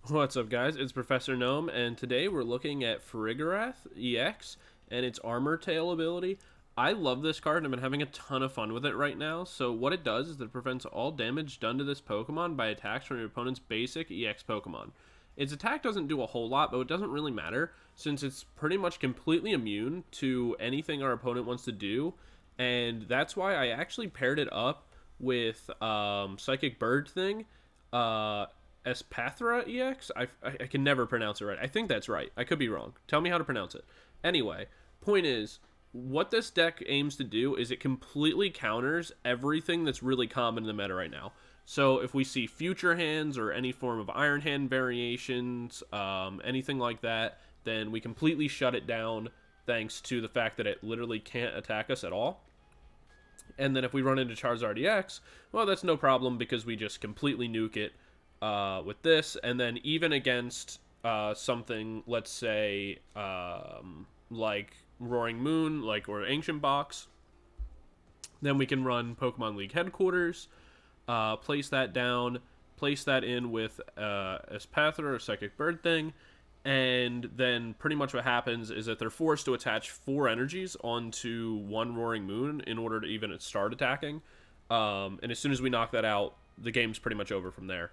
What's up, guys? It's Professor Gnome, and today we're looking at Farigiraf EX and its Armor Tail ability. I love this card, and I've been having a ton of fun with it right now. So what it does is that it prevents all damage done to this Pokemon by attacks from your opponent's basic EX Pokemon. Its attack doesn't do a whole lot, but it doesn't really matter, since it's pretty much completely immune to anything our opponent wants to do, and that's why I actually paired it up with Psychic Bird thing, Espathra EX? I can never pronounce it right. I think that's right. I could be wrong. Tell me how to pronounce it. Anyway, point is, what this deck aims to do is it completely counters everything that's really common in the meta right now. So if we see Future Hands or any form of Iron Hand variations, anything like that, then we completely shut it down thanks to the fact that it literally can't attack us at all. And then if we run into Charizard EX, well, that's no problem because we just completely nuke it with this. And then even against something, let's say, like Roaring Moon, or Ancient Box, then we can run Pokemon League Headquarters, place that down, place that in with Espathra or Psychic Bird thing, and then pretty much what happens is that they're forced to attach 4 energies onto one Roaring Moon in order to even start attacking. And as soon as we knock that out, the game's pretty much over from there.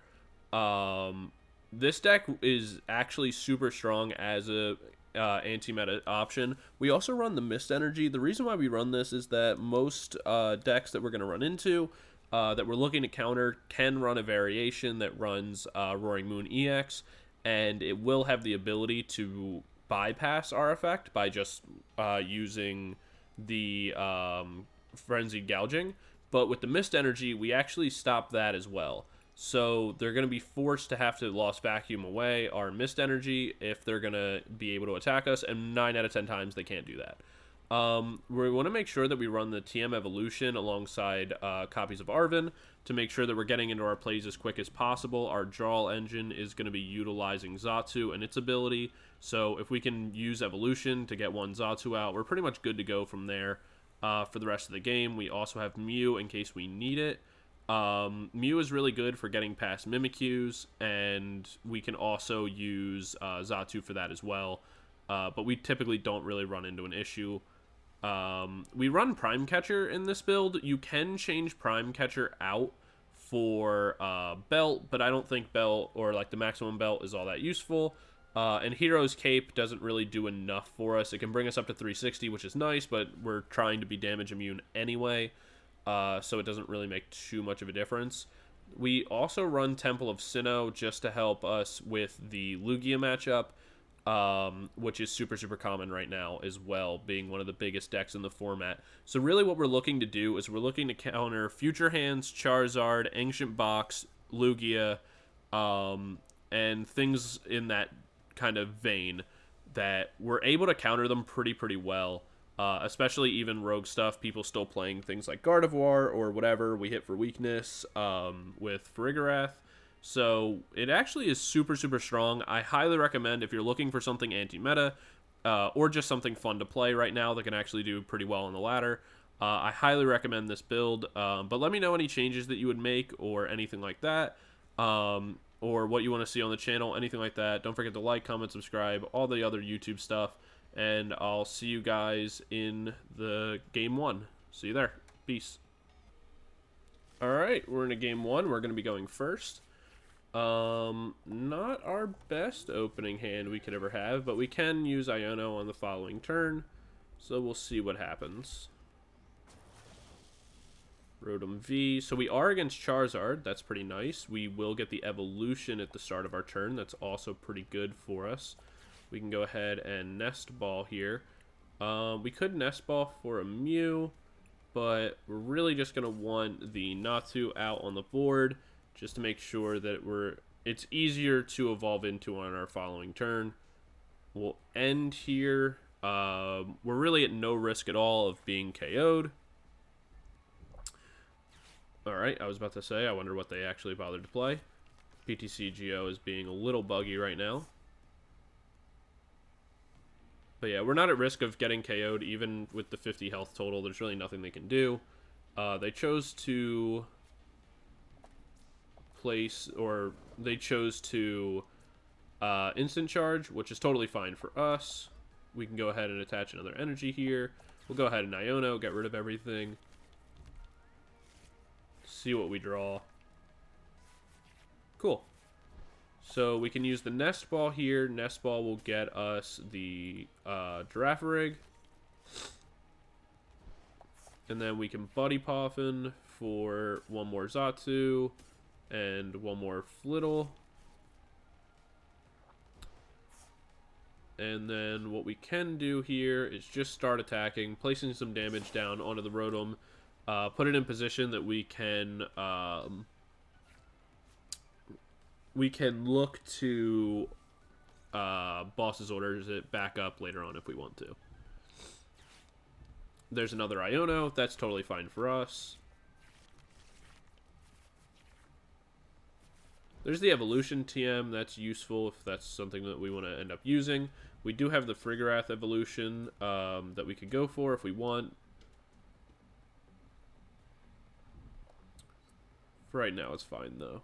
This deck is actually super strong as a anti-meta option. We also run the Mist Energy. The reason why we run this is that most decks that we're going to run into that we're looking to counter can run a variation that runs Roaring Moon EX, and it will have the ability to bypass our effect by just using the Frenzied Gouging. But with the Mist Energy, we actually stop that as well. So they're going to be forced to have to Lost Vacuum away our Mist Energy if they're going to be able to attack us, and 9 out of 10 times they can't do that. We want to make sure that we run the TM Evolution alongside copies of Arven to make sure that we're getting into our plays as quick as possible. Our draw engine is going to be utilizing Xatu and its ability, so if we can use Evolution to get one Xatu out, we're pretty much good to go from there for the rest of the game. We also have Mew in case we need it. Mew is really good for getting past Mimikyus, and we can also use Xatu for that as well, but we typically don't really run into an issue. We run Prime Catcher in this build. You can change Prime Catcher out for Belt, but I don't think Belt or the Maximum Belt is all that useful. And Hero's Cape doesn't really do enough for us. It can bring us up to 360, which is nice, but we're trying to be damage immune anyway, so it doesn't really make too much of a difference. We also run Temple of Sinnoh just to help us with the Lugia matchup, which is super common right now as well, being one of the biggest decks in the format. So really what we're looking to do is we're looking to counter Future Hands, Charizard, Ancient Box, Lugia, and things in that kind of vein that we're able to counter them pretty well, especially even rogue stuff. People still playing things like Gardevoir or whatever we hit for weakness with Farigiraf. So it actually is super strong. I highly recommend if you're looking for something anti-meta or just something fun to play right now that can actually do pretty well on the ladder. I highly recommend this build, but let me know any changes that you would make or anything like that, or what you want to see on the channel, anything like that. Don't forget to like, comment, subscribe, all the other YouTube stuff, and I'll see you guys in the game 1. See you there. Peace. Alright, we're in a game 1. We're going to be going first. Not our best opening hand we could ever have, but we can use Iono on the following turn, so we'll see what happens. Rotom V. So we are against Charizard. That's pretty nice. We will get the Evolution at the start of our turn. That's also pretty good for us. We can go ahead and Nest Ball here. We could Nest Ball for a Mew, but we're really just going to want the Natu out on the board, just to make sure that it's easier to evolve into on our following turn. We'll end here. We're really at no risk at all of being KO'd. Alright, I was about to say, I wonder what they actually bothered to play. PTCGO is being a little buggy right now. But yeah, we're not at risk of getting KO'd even with the 50 health total. There's really nothing they can do. They chose to place, or they chose to instant charge, which is totally fine for us. We can go ahead and attach another energy here. We'll go ahead and Iono, get rid of everything. See what we draw. Cool. So we can use the Nest Ball here. Nest Ball will get us the Girafarig. And then we can Buddy Poffin for one more Xatu and one more Flittle. And then what we can do here is just start attacking, placing some damage down onto the Rotom, put it in position that we can look to boss's orders it back up later on if we want to. There's another Iono. That's totally fine for us. There's the evolution TM. That's useful if that's something that we want to end up using. We do have the Farigiraf evolution that we could go for if we want. For right now, it's fine, though.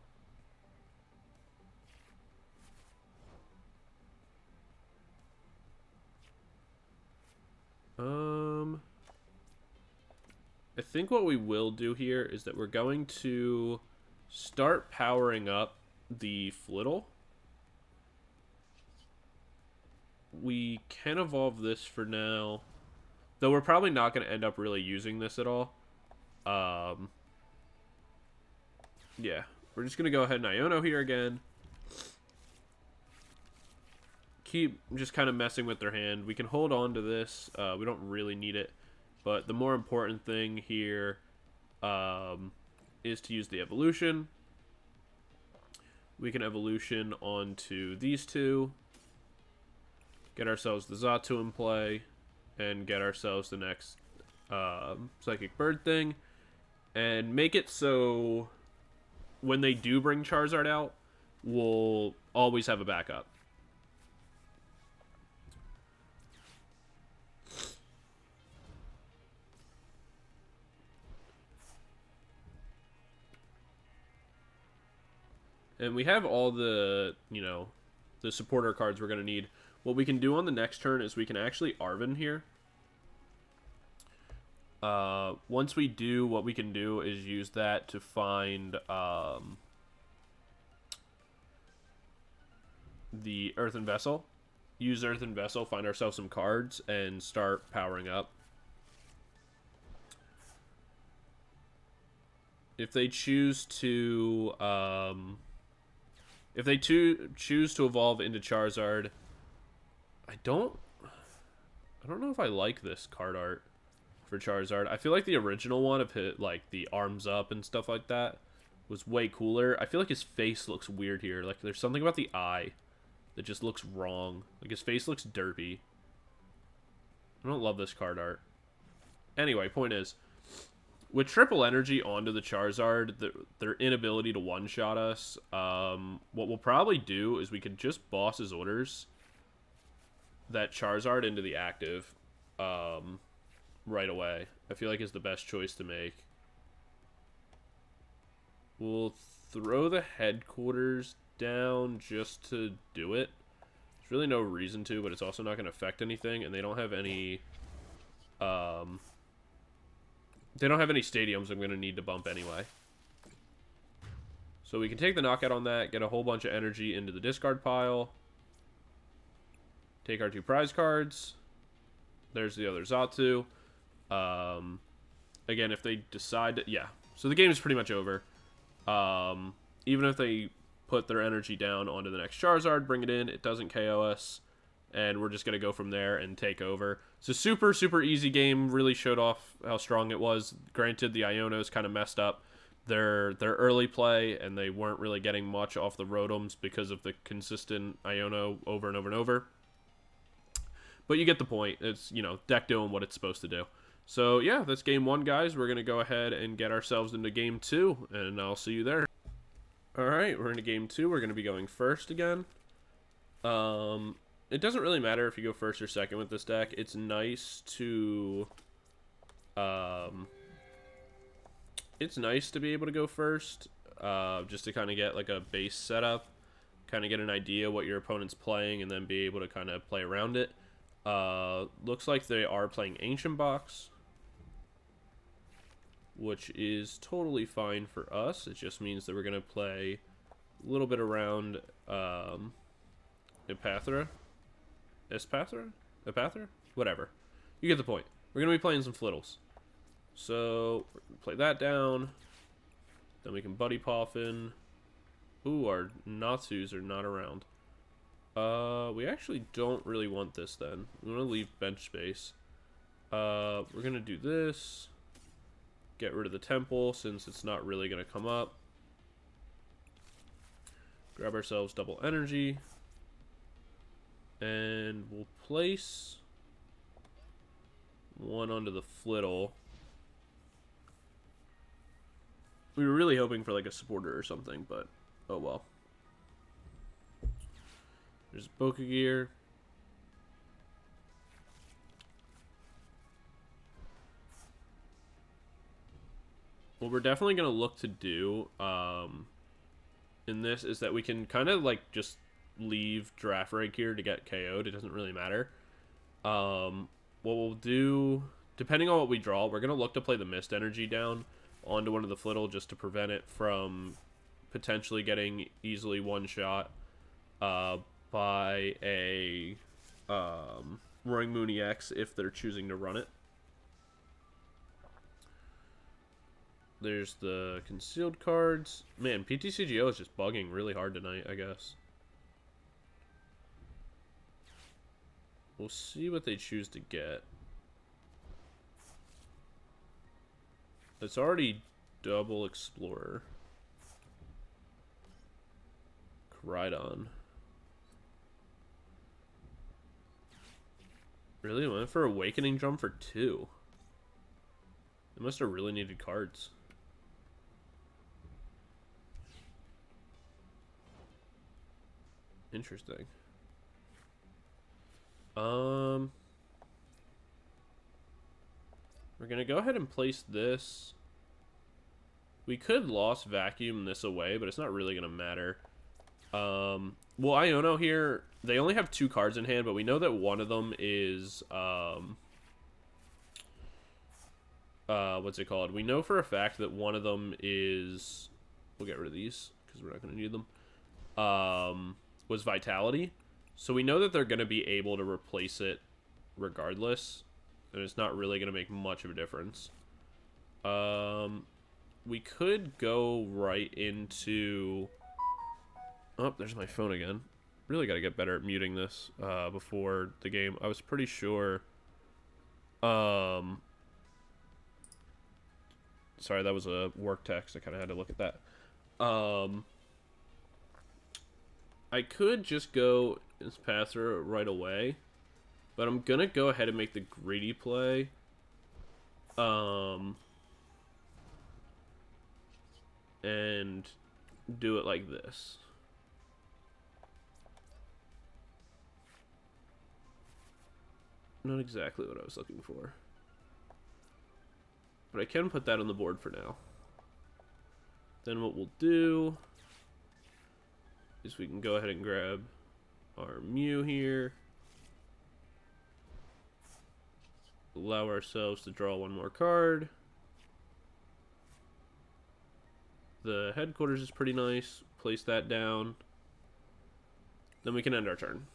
I think what we will do here is that we're going to start powering up the Flittle. We can evolve this for now, though we're probably not going to end up really using this at all. Yeah, we're just going to go ahead and Iono here again. Keep just kind of messing with their hand. We can hold on to this. We don't really need it. But the more important thing here is to use the evolution. We can evolution onto these two. Get ourselves the Xatu in play. And get ourselves the next Psychic Bird thing. And make it so when they do bring Charizard out, we'll always have a backup. And we have all the, the supporter cards we're going to need. What we can do on the next turn is we can actually Arven here. Once we do, what we can do is use that to find the Earthen Vessel. Use Earthen Vessel, find ourselves some cards, and start powering up. If they choose to... if they choose to evolve into Charizard, I don't know if I like this card art for Charizard. I feel like the original one of hit like the arms up and stuff like that was way cooler. I feel like his face looks weird here. Like there's something about the eye that just looks wrong. Like his face looks derpy. I don't love this card art. Anyway, point is, with triple energy onto the Charizard, their inability to one-shot us, what we'll probably do is we could just boss his orders that Charizard into the active right away. I feel like is the best choice to make. We'll throw the headquarters down just to do it. There's really no reason to, but it's also not going to affect anything, and they don't have any... They don't have any stadiums I'm going to need to bump anyway. So we can take the knockout on that, get a whole bunch of energy into the discard pile. Take our two prize cards. There's the other Xatu. Again, if they decide to... Yeah. So the game is pretty much over. Even if they put their energy down onto the next Charizard, bring it in, it doesn't KO us. And we're just going to go from there and take over. It's a super, super easy game. Really showed off how strong it was. Granted, the Ionos kind of messed up their early play, and they weren't really getting much off the Rotoms because of the consistent Iono over and over and over. But you get the point. It's, deck doing what it's supposed to do. So, yeah, that's game one, guys. We're going to go ahead and get ourselves into game two, and I'll see you there. All right, we're into game two. We're going to be going first again. It doesn't really matter if you go first or second with this deck. It's nice to... it's nice to be able to go first, just to kind of get, like, a base setup. kind of get an idea what your opponent's playing and then be able to kind of play around it. Looks like they are playing Ancient Box, which is totally fine for us. It just means that we're going to play a little bit around Espathra? Espathra? Whatever. You get the point. We're going to be playing some Flittles. So, play that down. Then we can Buddy Poffin. Ooh, our Natsus are not around. We actually don't really want this then. We want to leave bench space. We're going to do this. Get rid of the Temple since it's not really going to come up. Grab ourselves double energy. And we'll place one onto the Flittle. We were really hoping for like a supporter or something, but oh well. There's Pokegear. What we're definitely going to look to do in this is that we can kind of like just leave Girafarig here to get KO'd. It doesn't really matter. What we'll do, depending on what we draw, we're going to look to play the Mist Energy down onto one of the Flittle just to prevent it from potentially getting easily one-shot by a Roaring Moon EX if they're choosing to run it. There's the concealed cards. Man, PTCGO is just bugging really hard tonight, I guess. We'll see what they choose to get. It's already double Explorer. Rhydon. Really went for Awakening Drum for 2. They must have really needed cards. Interesting. We're gonna go ahead and place this. We could Lost Vacuum this away, but it's not really gonna matter. Well, Iono here, they only have 2 cards in hand, but we know that one of them is, what's it called? We know for a fact that one of them is, we'll get rid of these, because we're not going to need them, was Vitality. So we know that they're going to be able to replace it regardless, and it's not really going to make much of a difference. We could go right into... Oh, there's my phone again. Really got to get better at muting this before the game. I was pretty sure... Sorry, that was a work text. I kind of had to look at that. I could just go Espathra right away, but I'm going to go ahead and make the greedy play. And do it like this. Not exactly what I was looking for. But I can put that on the board for now. Then what we'll do is we can go ahead and grab our Mew here. Allow ourselves to draw one more card. The headquarters is pretty nice. Place that down. Then we can end our turn.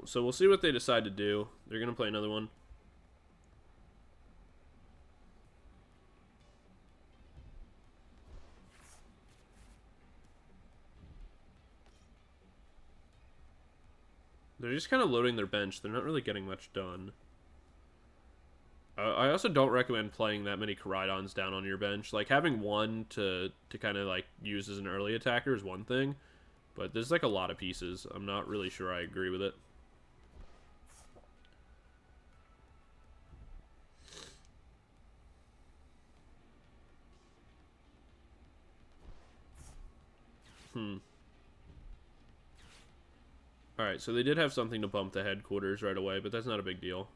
So we'll see what they decide to do. They're going to play another one. They're just kind of loading their bench. They're not really getting much done. I also don't recommend playing that many Koraidons down on your bench. Like, having one to kind of, like, use as an early attacker is one thing. But there's, like, a lot of pieces. I'm not really sure I agree with it. Alright, so they did have something to bump the headquarters right away, but that's not a big deal.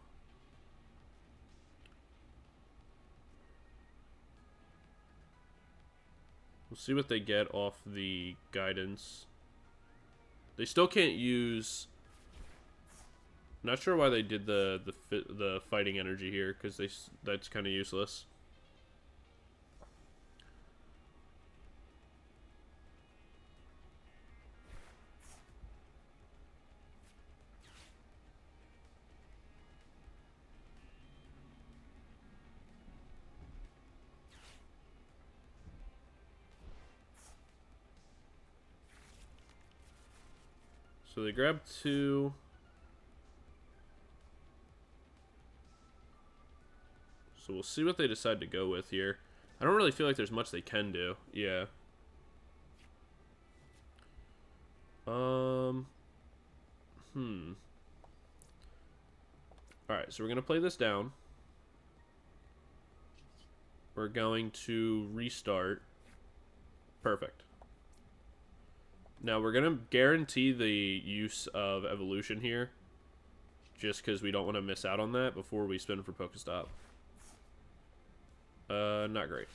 We'll see what they get off the guidance. They still can't use... Not sure why they did the fighting energy here, because that's kind of useless. So they grab 2. So we'll see what they decide to go with here. I don't really feel like there's much they can do. Yeah. Alright, so we're going to play this down. We're going to restart. Perfect. Now we're going to guarantee the use of evolution here. Just because we don't want to miss out on that before we spin for Pokestop. Not great.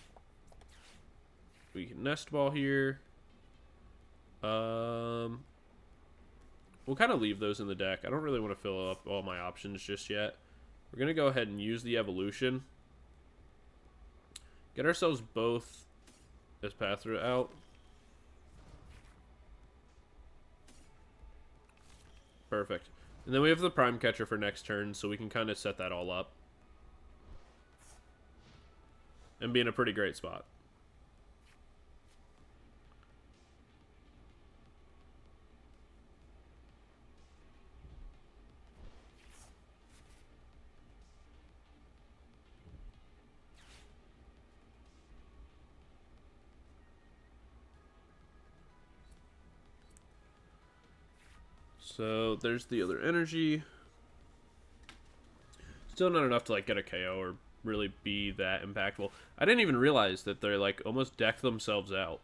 We can Nest Ball here. We'll kind of leave those in the deck. I don't really want to fill up all my options just yet. We're going to go ahead and use the evolution. Get ourselves both Espathra out. Perfect. And then we have the Prime Catcher for next turn, so we can kind of set that all up. And be in a pretty great spot. So there's the other energy. Still not enough to like get a KO or really be that impactful. I didn't even realize that they're like almost deck themselves out.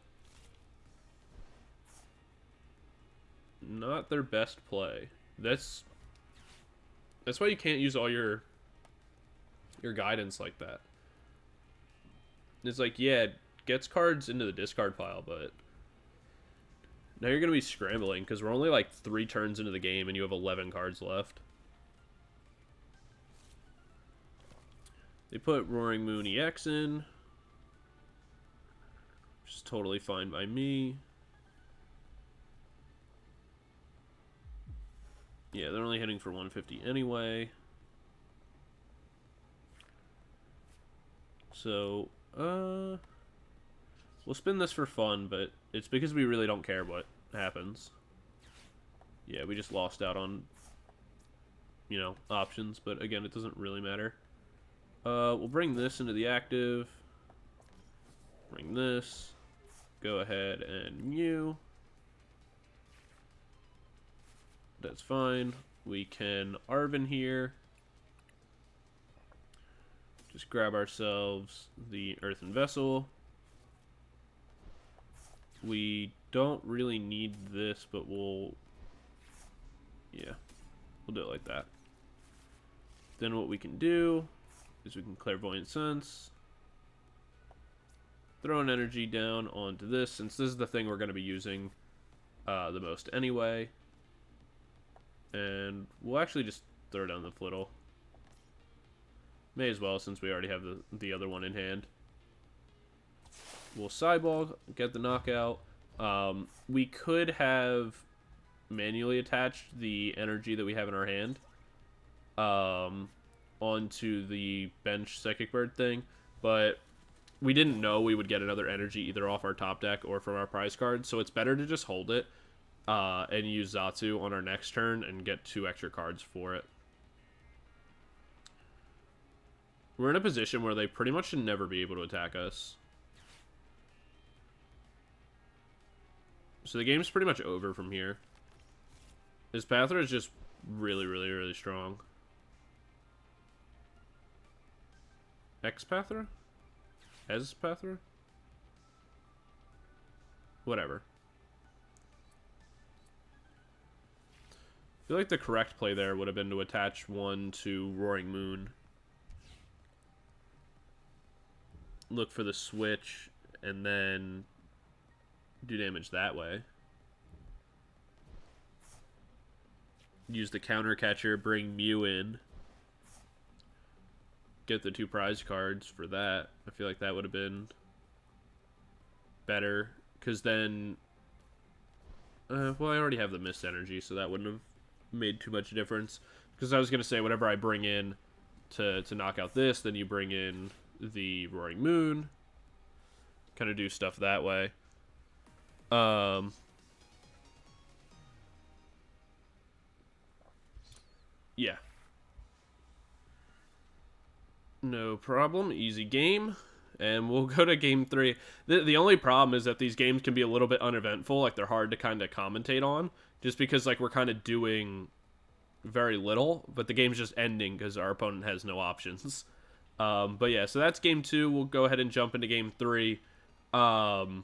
Not their best play. That's why you can't use all your guidance like that. It's like, yeah, it gets cards into the discard pile, but now you're going to be scrambling because we're only like 3 turns into the game and you have 11 cards left. They put Roaring Moon EX in, which is totally fine by me. Yeah, they're only hitting for 150 anyway. So, we'll spin this for fun, but it's because we really don't care what happens. Yeah, we just lost out on, you know, options, but again, it doesn't really matter. We'll bring this into the active. Bring this. Go ahead and Mew. That's fine. We can Arven here. Just grab ourselves the Earthen Vessel. We don't really need this, but we'll do it like that. Then what we can do is we can Clairvoyant Sense, throw an energy down onto this, since this is the thing we're going to be using the most anyway. And we'll actually just throw down the Flittle. May as well, since we already have the other one in hand. We'll Sideball, get the knockout. We could have manually attached the energy that we have in our hand onto the bench Psychic Bird thing, but we didn't know we would get another energy either off our top deck or from our prize card, so it's better to just hold it and use Xatu on our next turn and get 2 extra cards for it. We're in a position where they pretty much should never be able to attack us. So the game's pretty much over from here. Espathra is just really, really, really strong. Espathra? Espathra? Whatever. I feel like the correct play there would have been to attach one to Roaring Moon. Look for the switch, and then do damage that way. Use the counter catcher, bring Mew in. Get the 2 prize cards for that. I feel like that would have been better. Because then... well, I already have the Mist Energy, so that wouldn't have made too much difference. Because I was going to say, whatever I bring in to knock out this, then you bring in the Roaring Moon. Kind of do stuff that way. Yeah. No problem. Easy game. And we'll go to game 3. The only problem is that these games can be a little bit uneventful. Like, they're hard to kind of commentate on. Just because, like, we're kind of doing very little. But the game's just ending because our opponent has no options. But yeah, so that's game 2. We'll go ahead and jump into game 3. But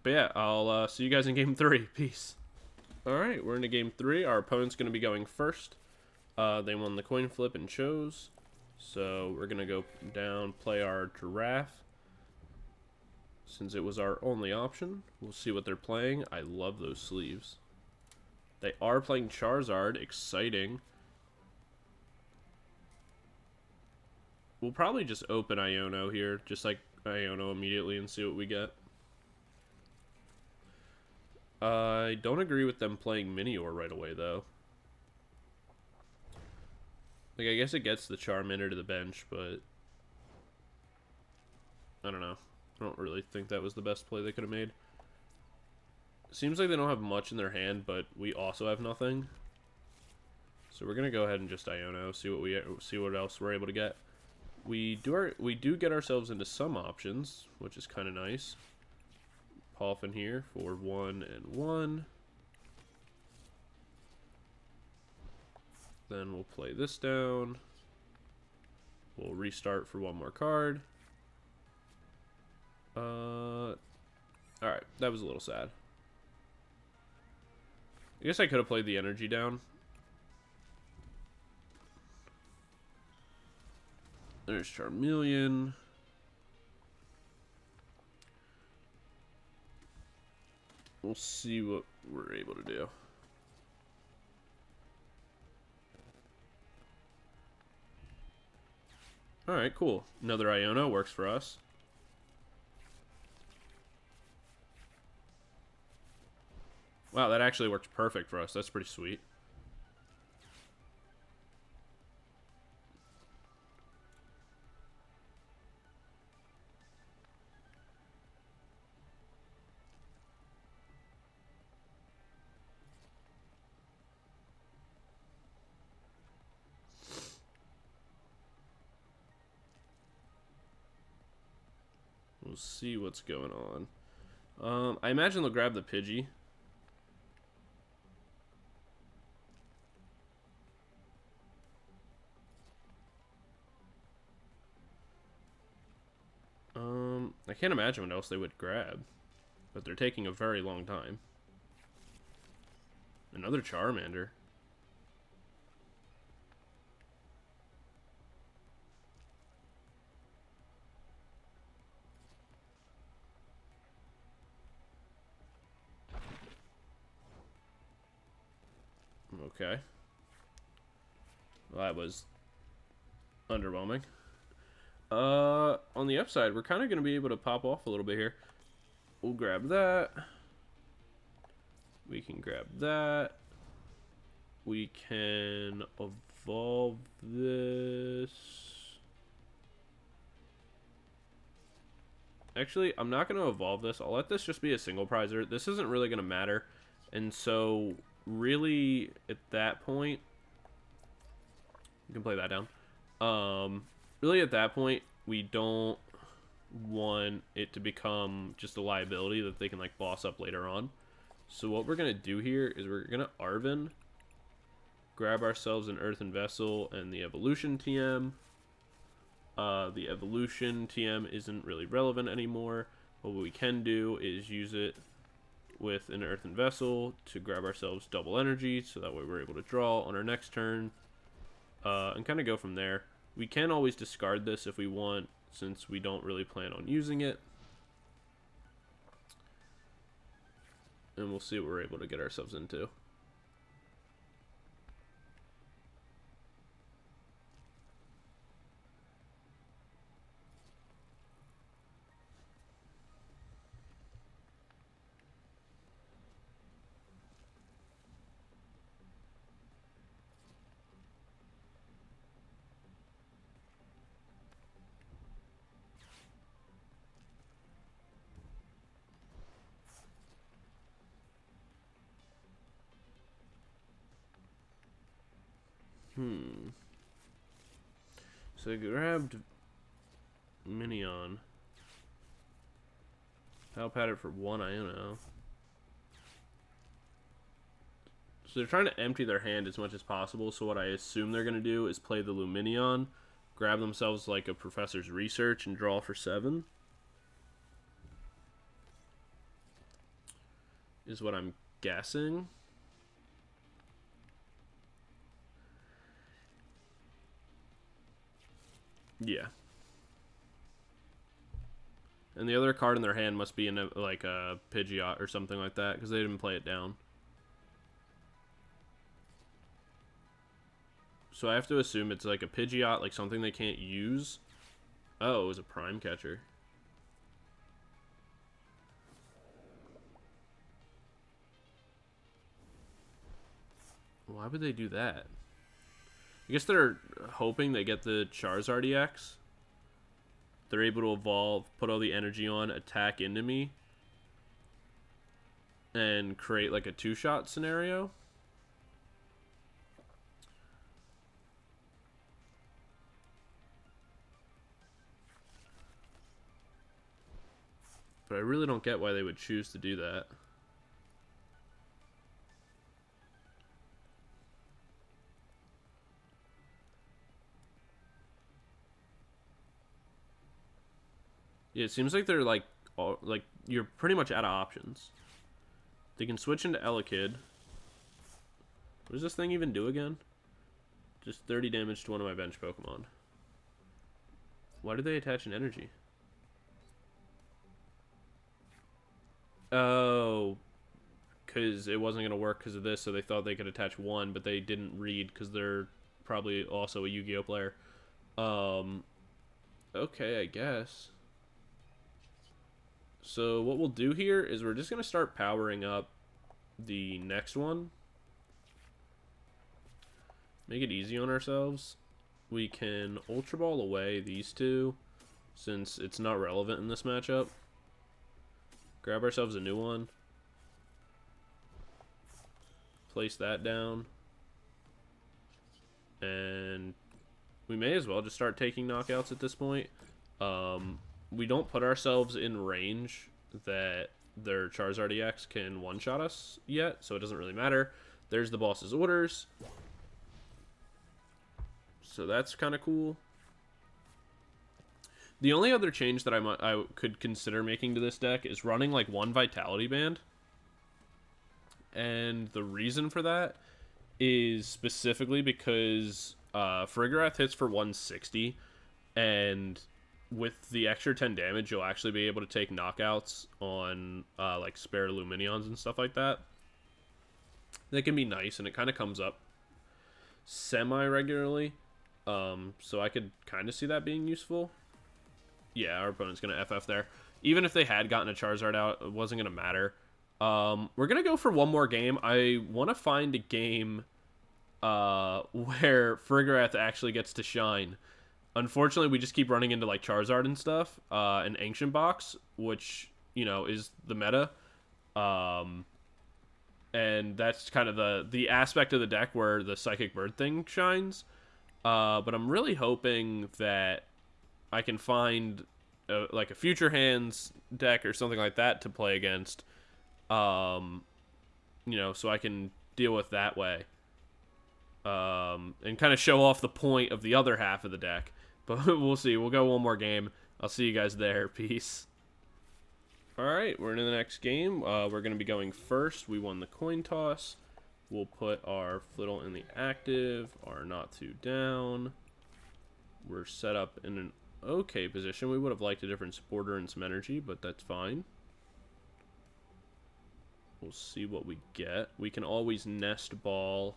yeah, I'll see you guys in game 3. Peace. Alright, we're into game 3. Our opponent's going to be going first. They won the coin flip and chose. So we're going to go down, play our Giraffe. Since it was our only option. We'll see what they're playing. I love those sleeves. They are playing Charizard. Exciting. We'll probably just open Iono here. Just like Iono immediately and see what we get. I don't agree with them playing Minior right away, though. Like, I guess it gets the Charmander to the bench, but... I don't know. I don't really think that was the best play they could have made. Seems like they don't have much in their hand, but we also have nothing. So we're gonna go ahead and just Iono, see what else we're able to get. We do get ourselves into some options, which is kind of nice. Poffin here for 1 and 1. Then we'll play this down. We'll restart for 1 more card. Alright, that was a little sad. I guess I could have played the energy down. There's Charmeleon. We'll see what we're able to do. Alright, cool. Another Iono works for us. Wow, that actually works perfect for us. That's pretty sweet. We'll see what's going on. I imagine they'll grab the Pidgey. I can't imagine what else they would grab. But they're taking a very long time. Another Charmander. Okay. Well, that was underwhelming. On the upside, we're kind of going to be able to pop off a little bit here. We'll grab that. We can grab that. We can evolve this. Actually, I'm not going to evolve this. I'll let this just be a single prizer. This isn't really going to matter. And so, really, at that point, you can play that down. Really, at that point, we don't want it to become just a liability that they can, like, boss up later on. So what we're going to do here is we're going to Arven, grab ourselves an Earthen Vessel and the Evolution TM. The Evolution TM isn't really relevant anymore, but what we can do is use it with an Earthen Vessel to grab ourselves double energy, so that way we're able to draw on our next turn, and kind of go from there. We can always discard this if we want, since we don't really plan on using it. and we'll see what we're able to get ourselves into. So I grabbed Minion. Palpat it for 1 Iono. So they're trying to empty their hand as much as possible, so what I assume they're going to do is play the Luminion, grab themselves like a Professor's Research, and draw for 7. Is what I'm guessing. Yeah. And the other card in their hand must be in like a Pidgeot or something like that, because they didn't play it down. So I have to assume it's like a Pidgeot, like something they can't use. Oh, it was a Prime Catcher. Why would they do that? I guess they're hoping they get the Charizard EX. They're able to evolve, put all the energy on, attack into me, and create like a 2-shot scenario. But I really don't get why they would choose to do that. Yeah, it seems like they're like you're pretty much out of options. They can switch into Elekid. What does this thing even do again? Just 30 damage to one of my bench Pokemon. Why did they attach an energy? Oh, because it wasn't going to work because of this, so they thought they could attach 1, but they didn't read because they're probably also a Yu-Gi-Oh player. Okay, I guess. So what we'll do here is we're just going to start powering up the next one. Make it easy on ourselves. We can Ultra Ball away these two, since it's not relevant in this matchup. Grab ourselves a new one. Place that down. And we may as well just start taking knockouts at this point. We don't put ourselves in range that their Charizard EX can one-shot us yet, so it doesn't really matter. There's the boss's orders. So that's kind of cool. The only other change that I could consider making to this deck is running like 1 Vitality Band. And the reason for that is specifically because Farigiraf hits for 160, and with the extra 10 damage, you'll actually be able to take knockouts on like spare Luminions and stuff like that. That can be nice, and it kind of comes up semi-regularly. So I could kind of see that being useful. Yeah, our opponent's going to FF there. Even if they had gotten a Charizard out, it wasn't going to matter. We're going to go for one more game. I want to find a game where Farigiraf actually gets to shine. Unfortunately, we just keep running into like Charizard and stuff, and Ancient Box, which, you know, is the meta. And that's kind of the aspect of the deck where the Psychic Bird thing shines. But I'm really hoping that I can find like a Future Hands deck or something like that to play against. You know, so I can deal with that way. And kind of show off the point of the other half of the deck. But we'll see. We'll go one more game. I'll see you guys there. Peace. Alright, we're into the next game. We're going to be going first. We won the coin toss. We'll put our Flittle in the active, our Natu down. We're set up in an okay position. We would have liked a different supporter and some energy, but that's fine. We'll see what we get. We can always Nest Ball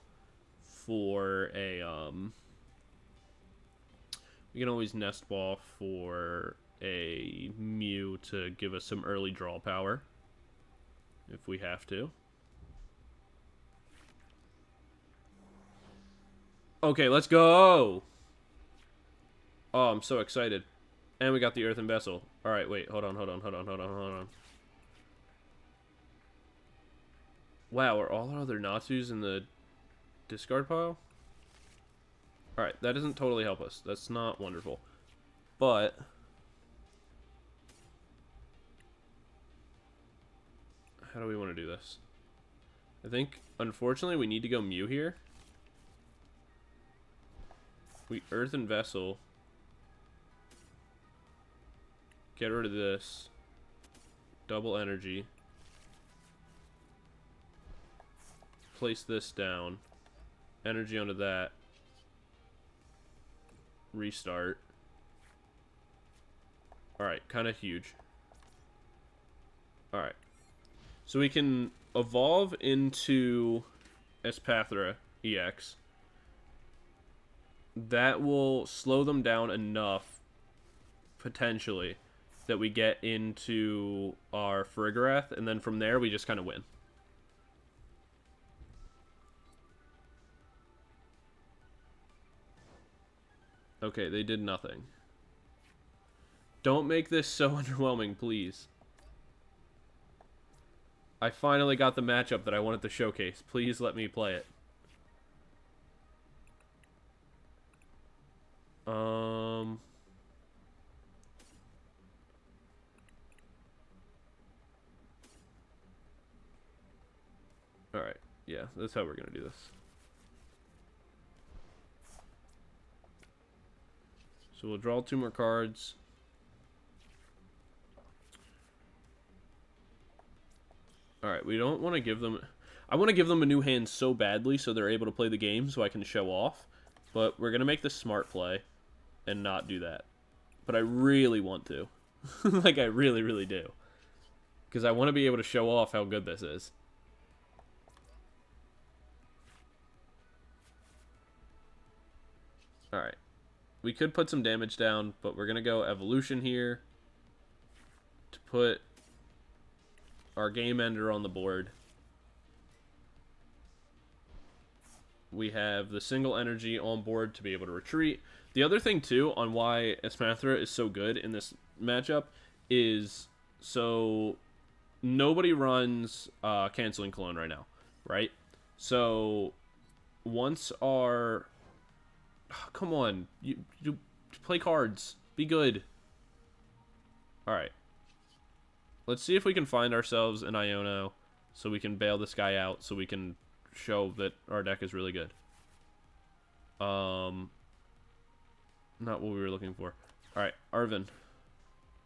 for a, we can always Nest Ball for a Mew to give us some early draw power. If we have to. Okay, let's go! Oh, I'm so excited. And we got the Earthen Vessel. Alright, wait, hold on. Wow, are all our other Natus in the discard pile? Alright, that doesn't totally help us. That's not wonderful. But how do we want to do this? I think, unfortunately, we need to go Mew here. We Earthen Vessel. Get rid of this. Double energy. Place this down. Energy onto that. Restart. Alright, kind of huge. Alright. So we can evolve into Espathra EX. That will slow them down enough, potentially, that we get into our Farigiraf, and then from there we just kind of win. Okay, they did nothing. Don't make this so underwhelming, please. I finally got the matchup that I wanted to showcase. Please let me play it. Alright, yeah, that's how we're gonna do this. So we'll draw 2 more cards. Alright, we don't want to give them... I want to give them a new hand so badly so they're able to play the game so I can show off. But we're going to make the smart play and not do that. But I really want to. Like, I really, really do. Because I want to be able to show off how good this is. Alright. We could put some damage down, but we're going to go Evolution here to put our Game Ender on the board. We have the single energy on board to be able to retreat. The other thing, too, on why Espathra is so good in this matchup is, so nobody runs Canceling Cologne right now, right? So once our... Oh, come on, you play cards. Be good. Alright. Let's see if we can find ourselves an Iono so we can bail this guy out so we can show that our deck is really good. Not what we were looking for. Alright, Arven.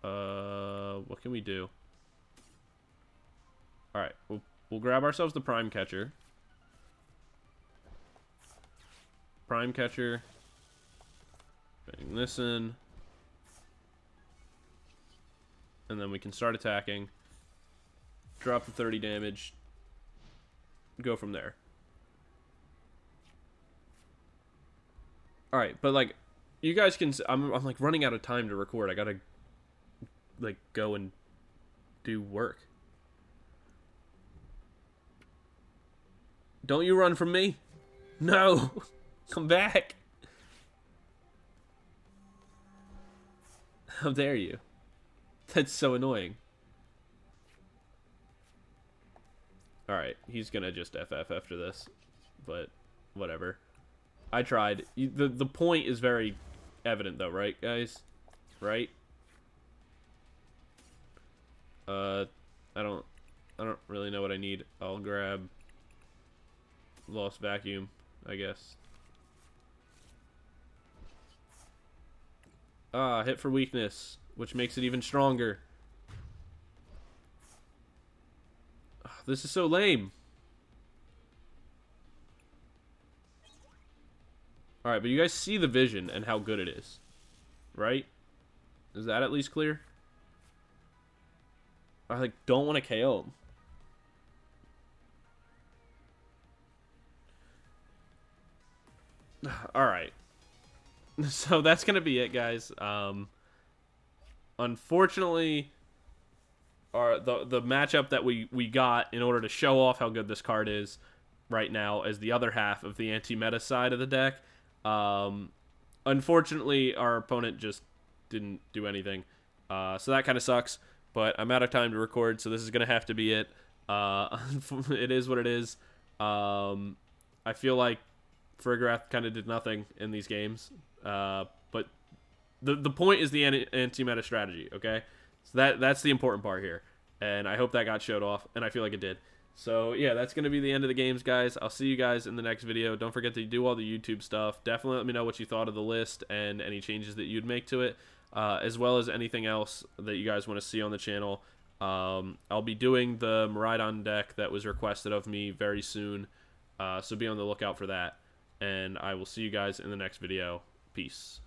What can we do? Alright, we'll grab ourselves the Prime Catcher. Prime Catcher. Bang this in. And then we can start attacking. Drop the 30 damage. Go from there. Alright, but like, you guys can... I'm like running out of time to record. I gotta like go and do work. Don't you run from me? No! Come back! How dare you? That's so annoying. Alright, he's gonna just FF after this. But, whatever. I tried. The point is very evident though, right, guys? Right? I don't really know what I need. I'll grab Lost Vacuum, I guess. Ah, hit for weakness, which makes it even stronger. Ah, this is so lame. Alright, but you guys see the vision and how good it is. Right? Is that at least clear? I like don't want to KO him. All right. So that's going to be it, guys. Unfortunately, the matchup that we got in order to show off how good this card is right now as the other half of the anti-meta side of the deck. Unfortunately, our opponent just didn't do anything. So that kind of sucks, but I'm out of time to record, so this is going to have to be it. It is what it is. I feel like Farigiraf kind of did nothing in these games, but the point is the anti-meta strategy, okay? So that's the important part here, and I hope that got showed off, and I feel like it did. So, yeah, that's going to be the end of the games, guys. I'll see you guys in the next video. Don't forget to do all the YouTube stuff. Definitely let me know what you thought of the list and any changes that you'd make to it, as well as anything else that you guys want to see on the channel. I'll be doing the Miraidon deck that was requested of me very soon, so be on the lookout for that. And I will see you guys in the next video. Peace.